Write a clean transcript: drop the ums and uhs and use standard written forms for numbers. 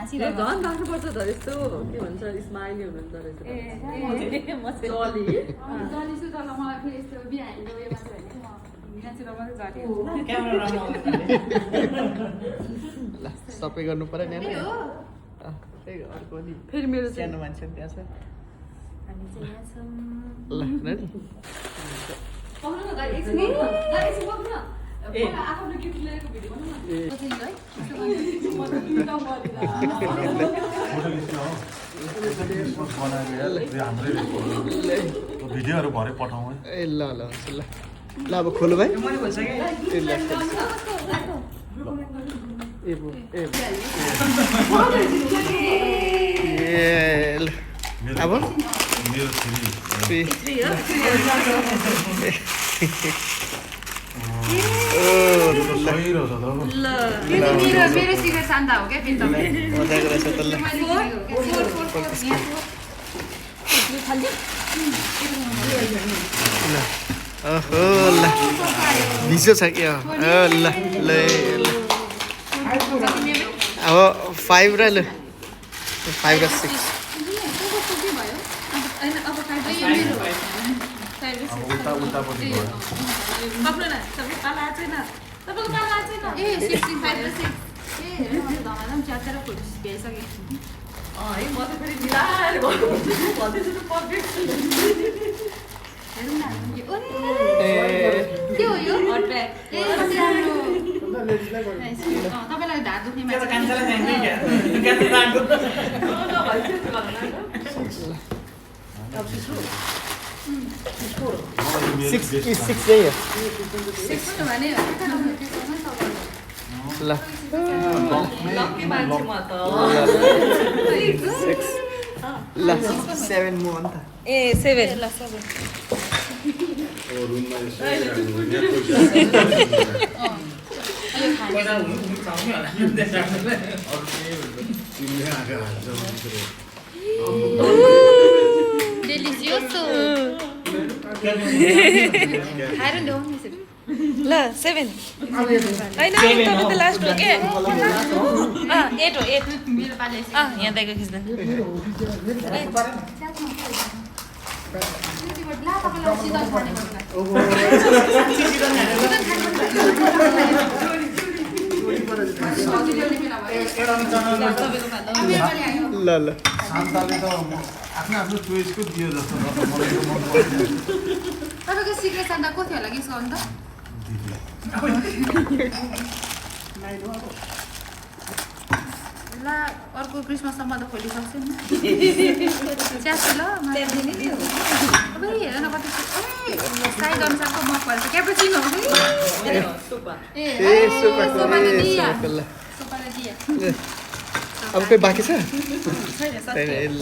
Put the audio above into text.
हाँसिरहेको झन् राख्नुपर्छ त यस्तो के भन्छ स्माइली हुनुहुँदो रहेछ जली जली छु तर मलाई फेरि यस्तो बिहान उयोमा छ भने नाचेर मात्रै जली क्यामेरा राम्रो ल सबै गर्नु पर्यो नि त्यही हो त्यही अर्को नि फेरि मेरो चाहिँ सानो मान्छे त्यहाँ छ हामी चाहिँ यहाँ छौँ ल नानी पक्नु न गाडी एकछिन पक्नु न गाडी एकछिन पक्नु न पहिला आफूले गिफ्ट ल्याएको भिडियो बनाउनु न कसरी है म त गिफ्ट भिडियोहरू भरे पठाउँ है ए ल ल हुन्छ ल ल अब खोलो भाइ मैले भइसकेँ ए ल ए बो ए ल अब मेरो थ्री सही रहेछ त मेरो सिक्रेट शान्ता हो क्या फेरि तपाईँ मजाको रहेछ त ल ल ओहो ल भिजो छ कि ल ल ल अब 5 र ल 5 र 6 उल्टा उल्टापट्टि भयो पक्नु न तपाईँ पाला छैन तपाईँको पाला छैन ए 65 र 6 ए धमाधम च्यातेर फोटो भ्याइसकेँ है म चाहिँ फेरि मिलाएर भन्दैछु पर्फेक्ट हेरौँ न के हो यो हट ब्याग ए सानो तपाईँलाई ढाड दुख्ने त्यो त मान्छे कान्छालाई चाहिन्छ क्या कान्छा राख्नु Six चाहियो सिक्स भने ल लक्की मान्छे म त 6 ल 7 मु अन्त ए 7 ल 7 पैसा हुनु छ नि होला डेलिसियस खाएर ल्याउँ नि ल 7 होइन तपाईँ त लास्ट हो के 8 हो 8 मेरो पाले यहाँ दाइको खिच्दा ला तपाईँलाई सिधा खाने ल ल शान्ताले त आफ्नो आफ्नो चोइसको दियो जस्तो छ मलाई यो मन पर्दैन तपाईँको सिक्रेट शान्ता को थियो होला कि यसको अन्त ला अर्को क्रिसमससम्म त खोलिसक्छु नि च्यास ल अब हेर न कति साइज अनुसारको मग परेछ क्यापुचिनो ए सोपाले दिया ल सोपाले दिया अब कोही बाँकी छ छैन ल